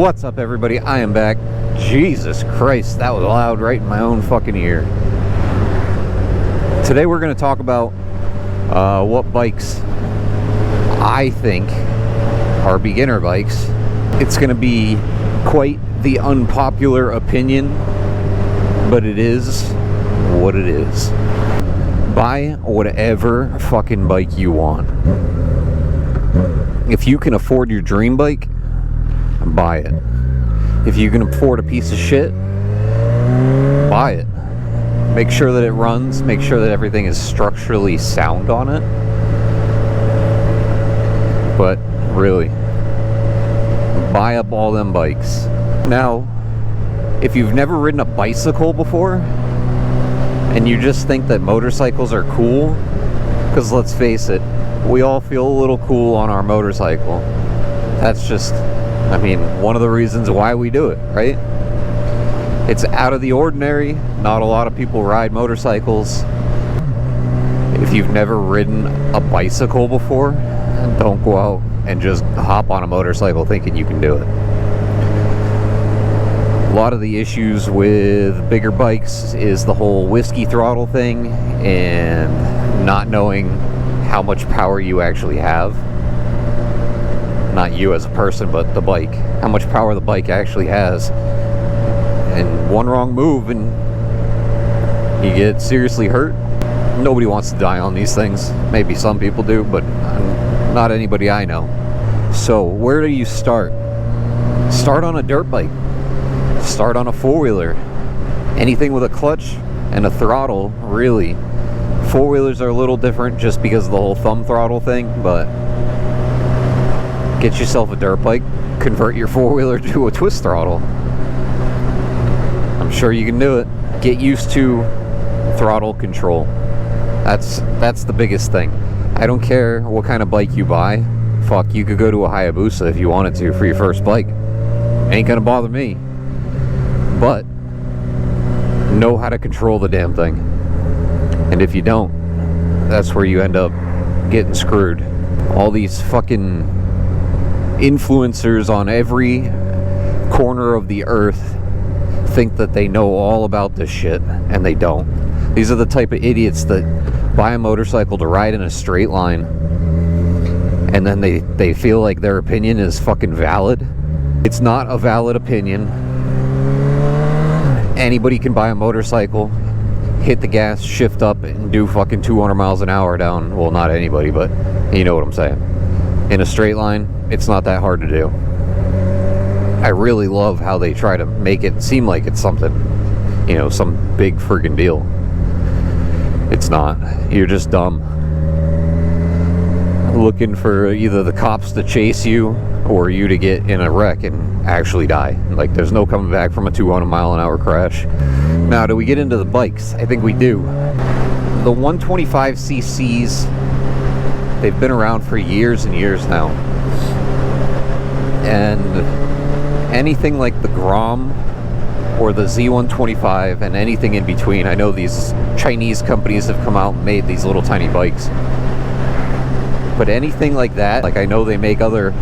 What's up, everybody? I am back. Jesus Christ, that was loud right in my own fucking ear. Today we're going to talk about what bikes I think are beginner bikes. It's going to be quite the unpopular opinion, but it is what it is. Buy whatever fucking bike you want. If you can afford your dream bike, buy it. If you can afford a piece of shit, buy it. Make sure that it runs, make sure that everything is structurally sound on it. But really, buy up all them bikes. Now, if you've never ridden a bicycle before and you just think that motorcycles are cool, because let's face it, we all feel a little cool on our motorcycle. That's just, one of the reasons why we do it, right? It's out of the ordinary. Not a lot of people ride motorcycles. If you've never ridden a bicycle before, don't go out and just hop on a motorcycle thinking you can do it. A lot of the issues with bigger bikes is the whole whiskey throttle thing and not knowing how much power you actually have. Not you as a person, but the bike. How much power the bike actually has. And one wrong move and you get seriously hurt. Nobody wants to die on these things. Maybe some people do, but not anybody I know. So where do you start? Start on a dirt bike. Start on a four-wheeler. Anything with a clutch and a throttle, really. Four-wheelers are a little different just because of the whole thumb throttle thing, but get yourself a dirt bike, convert your four-wheeler to a twist throttle. I'm sure you can do it. Get used to throttle control. That's the biggest thing. I don't care what kind of bike you buy. Fuck, you could go to a Hayabusa if you wanted to for your first bike. Ain't gonna bother me. But know how to control the damn thing. And if you don't, that's where you end up getting screwed. All these fucking influencers on every corner of the earth think that they know all about this shit, and they don't. These are the type of idiots that buy a motorcycle to ride in a straight line, and then they feel like their opinion is fucking valid. It's not a valid opinion. Anybody can buy a motorcycle, hit the gas, shift up, and do fucking 200 miles an hour down. Well, not anybody, but you know what I'm saying. In a straight line, it's not that hard to do. I really love how they try to make it seem like it's something, some big friggin' deal. It's not. You're just dumb. Looking for either the cops to chase you or you to get in a wreck and actually die. Like, there's no coming back from a 200 mile an hour crash. Now, do we get into the bikes? I think we do. The 125cc's, they've been around for years and years now. And anything like the Grom or the Z125 and anything in between, I know these Chinese companies have come out and made these little tiny bikes. But anything like that, like I know they make other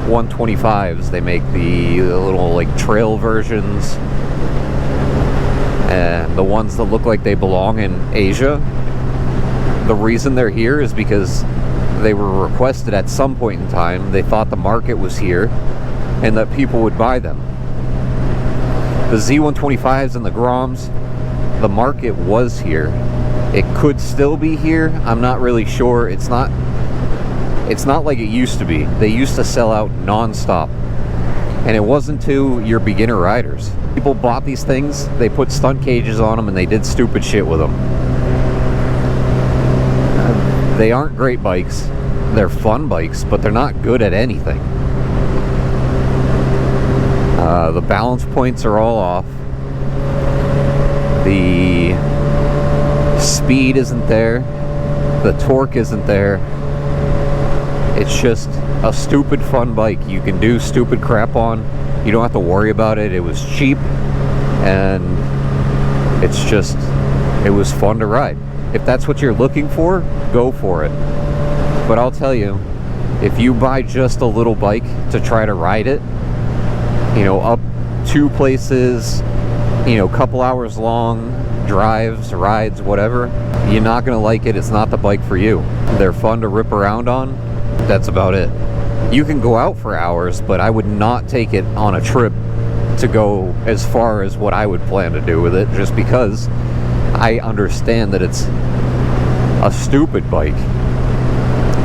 125s, they make the little like trail versions and the ones that look like they belong in Asia. The reason they're here is because they were requested at some point in time. They thought the market was here and that people would buy them. The Z125s and the Groms, the market was here. It could still be here. I'm not really sure. It's not like it used to be. They used to sell out non-stop. And it wasn't to your beginner riders. People bought these things, they put stunt cages on them, and they did stupid shit with them. They aren't great bikes. They're fun bikes, but they're not good at anything. The balance points are all off. The speed isn't there. The torque isn't there. It's just a stupid fun bike. You can do stupid crap on. You don't have to worry about it. It was cheap, and it was fun to ride. If that's what you're looking for, go for it. But I'll tell you, if you buy just a little bike to try to ride it, you know, up to places, you know, couple hours long drives, rides, whatever, you're not gonna like it. It's not the bike for you. They're fun to rip around on. That's about it. You can go out for hours, but I would not take it on a trip to go as far as what I would plan to do with it, just because I understand that it's a stupid bike.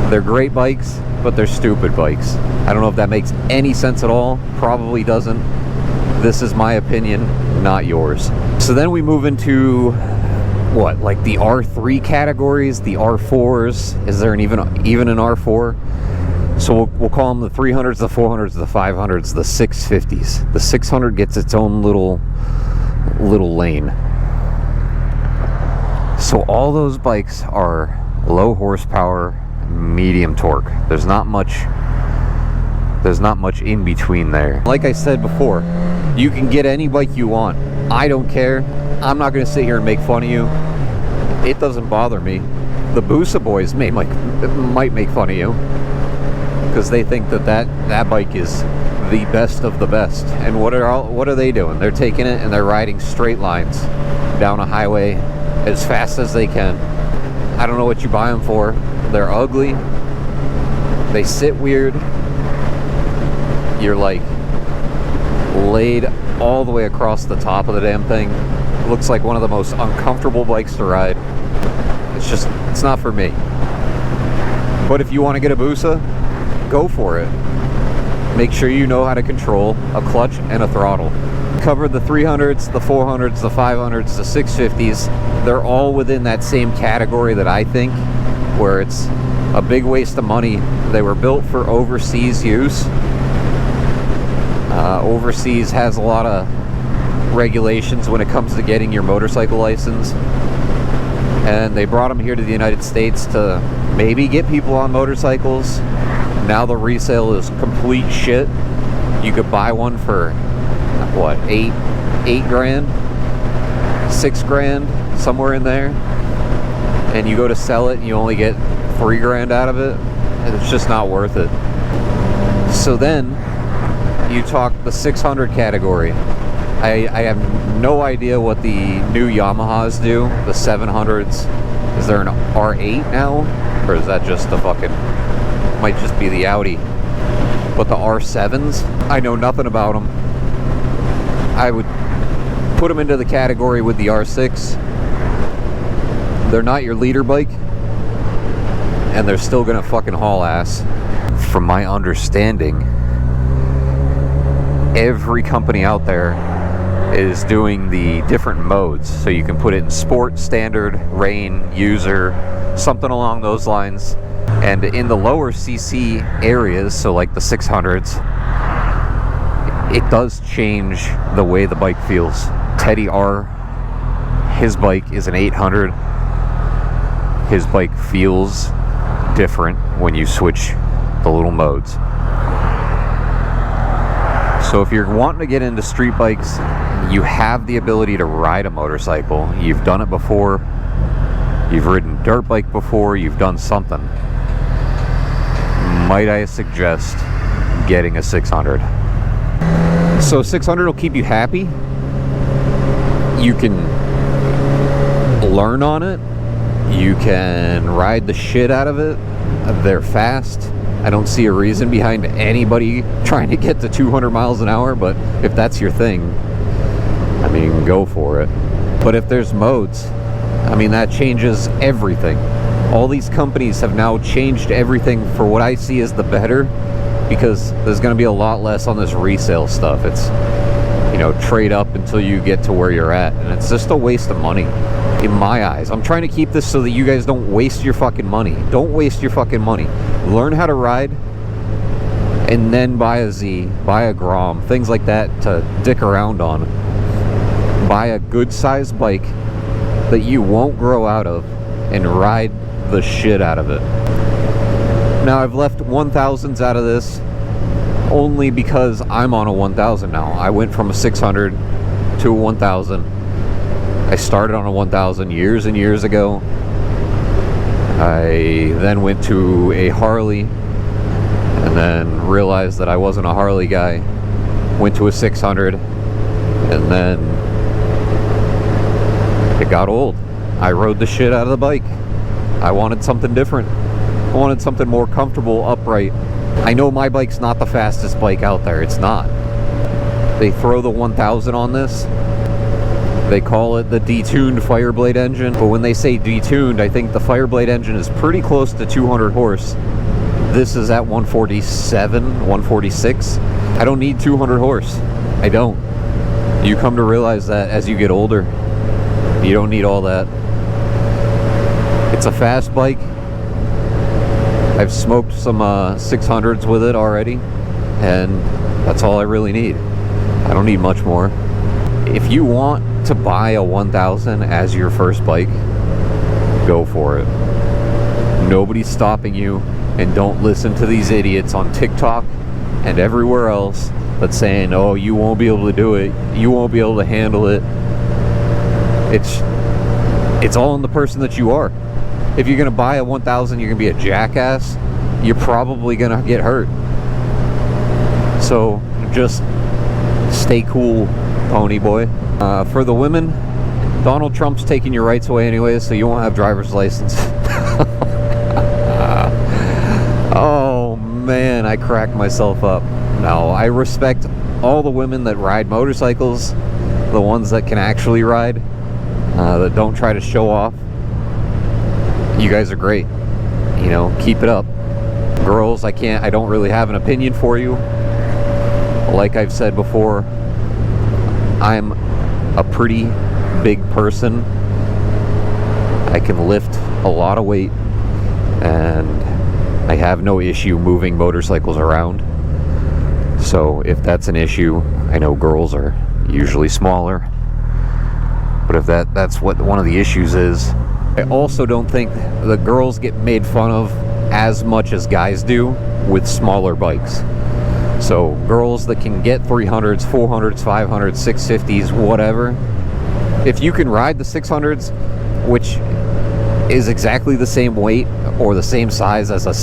They're great bikes, but they're stupid bikes. I don't know if that makes any sense at all. Probably doesn't. This is my opinion, not yours. So then we move into what, like the R3 categories, the R4s. Is there even an R4? So we'll call them the 300s, the 400s, the 500s, the 650s. The 600 gets its own little lane. So all those bikes are low horsepower, medium torque. There's not much in between there. Like I said before, you can get any bike you want. I don't care. I'm not going to sit here and make fun of you. It doesn't bother me. The Busa boys might make fun of you because they think that bike is the best of the best. And what are they doing? They're taking it and they're riding straight lines down a highway as fast as they can. I don't know what you buy them for. They're ugly. They sit weird. You're like laid all the way across the top of the damn thing. It looks like one of the most uncomfortable bikes to ride. It's not for me. But if you want to get a Busa, go for it. Make sure you know how to control a clutch and a throttle. Covered the 300s, the 400s, the 500s, the 650s. They're all within that same category that I think, where it's a big waste of money. They were built for overseas use. Overseas has a lot of regulations when it comes to getting your motorcycle license. And they brought them here to the United States to maybe get people on motorcycles. Now the resale is complete shit. You could buy one for what, $8 grand, $6 grand, somewhere in there, and you go to sell it and you only get $3 grand out of it, and it's just not worth it. So then you talk the 600 category. I have no idea what the new Yamahas do. The 700s. Is there an R8 now, or is that just the fucking, might just be the Audi? But the R7s, I know nothing about them. I would put them into the category with the R6. They're not your leader bike, and they're still gonna fucking haul ass. From my understanding, every company out there is doing the different modes, so you can put it in sport, standard, rain, user, something along those lines. And in the lower CC areas, so like the 600s, it does change the way the bike feels. Teddy R, his bike is an 800. His bike feels different when you switch the little modes. So if you're wanting to get into street bikes, you have the ability to ride a motorcycle, you've done it before, you've ridden dirt bike before, you've done something, might I suggest getting a 600. So 600 will keep you happy. You can learn on it. You can ride the shit out of it. They're fast. I don't see a reason behind anybody trying to get to 200 miles an hour, but if that's your thing, I mean, go for it. But if there's modes, I mean, that changes everything. All these companies have now changed everything for what I see as the better, because there's going to be a lot less on this resale stuff. It's, you know, trade up until you get to where you're at, and it's just a waste of money in my eyes. I'm trying to keep this so that you guys don't waste your fucking money. Don't waste your fucking money. Learn how to ride, and then buy a Z, buy a Grom, things like that to dick around on. Buy a good sized bike that you won't grow out of and ride the shit out of it. Now, I've left 1000s out of this only because I'm on a 1000 now. I went from a 600 to a 1000. I started on a 1000 years and years ago. I then went to a Harley and then realized that I wasn't a Harley guy. went to a 600, and then it got old. I rode the shit out of the bike. I wanted something different. I wanted something more comfortable, upright. I know my bike's not the fastest bike out there. It's not. They throw the 1000 on this. They call it the detuned Fireblade engine. But when they say detuned, I think the Fireblade engine is pretty close to 200 horse. This is at 147, 146. I don't need 200 horse. I don't. You come to realize that as you get older. You don't need all that. It's a fast bike. I've smoked some 600s with it already, and that's all I really need. I don't need much more. If you want to buy a 1000 as your first bike, go for it. Nobody's stopping you, and don't listen to these idiots on TikTok and everywhere else that's saying, oh, you won't be able to do it, you won't be able to handle it. It's all in the person that you are. If you're gonna buy a 1000, you're gonna be a jackass, you're probably gonna get hurt. So just stay cool, pony boy. For the women, Donald Trump's taking your rights away anyways, so you won't have driver's license. Oh man, I cracked myself up. No, I respect all the women that ride motorcycles, the ones that can actually ride, that don't try to show off. You guys are great. You know, keep it up. Girls, I don't really have an opinion for you. Like I've said before, I'm a pretty big person. I can lift a lot of weight, and I have no issue moving motorcycles around. So if that's an issue, I know girls are usually smaller, but if that's what one of the issues is, I also don't think the girls get made fun of as much as guys do with smaller bikes. So girls that can get 300s, 400s, 500s, 650s, whatever, if you can ride the 600s, which is exactly the same weight or the same size as a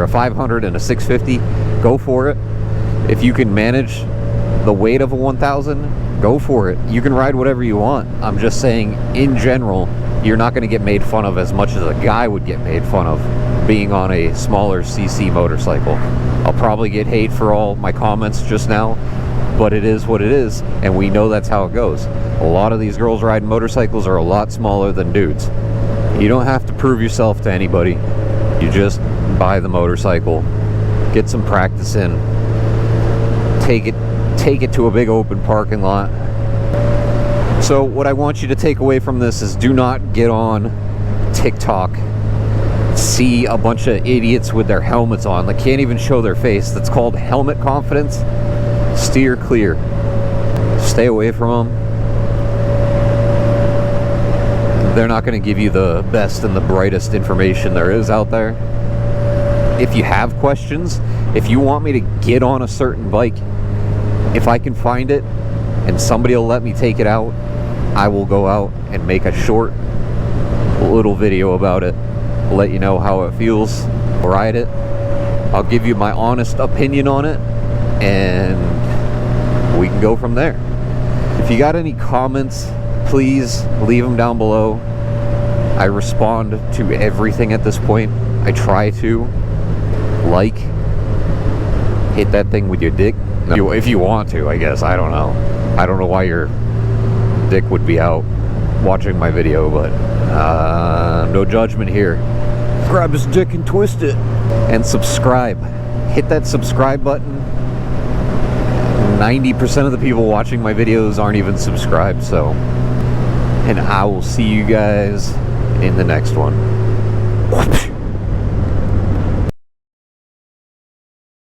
500 and a 650, go for it. If you can manage the weight of a 1000, go for it. You can ride whatever you want. I'm just saying, in general, you're not going to get made fun of as much as a guy would get made fun of being on a smaller CC motorcycle. I'll probably get hate for all my comments just now, but it is what it is, and we know that's how it goes. A lot of these girls riding motorcycles are a lot smaller than dudes. You don't have to prove yourself to anybody. You just buy the motorcycle, get some practice in, take it to a big open parking lot. So what I want you to take away from this is, do not get on TikTok, see a bunch of idiots with their helmets on that can't even show their face. That's called helmet confidence. Steer clear. Stay away from them. They're not going to give you the best and the brightest information there is out there. If you have questions, if you want me to get on a certain bike, if I can find it and somebody will let me take it out, I will go out and make a short little video about it, let you know how it feels, ride it. I'll give you my honest opinion on it, and we can go from there. If you got any comments, please leave them down below. I respond to everything at this point. I try to. Like, hit that thing with your dick. No, if you want to, I guess. I don't know. I don't know why your dick would be out watching my video, but no judgment here. Grab his dick and twist it. And subscribe. Hit that subscribe button. 90% of the people watching my videos aren't even subscribed, so. And I will see you guys in the next one.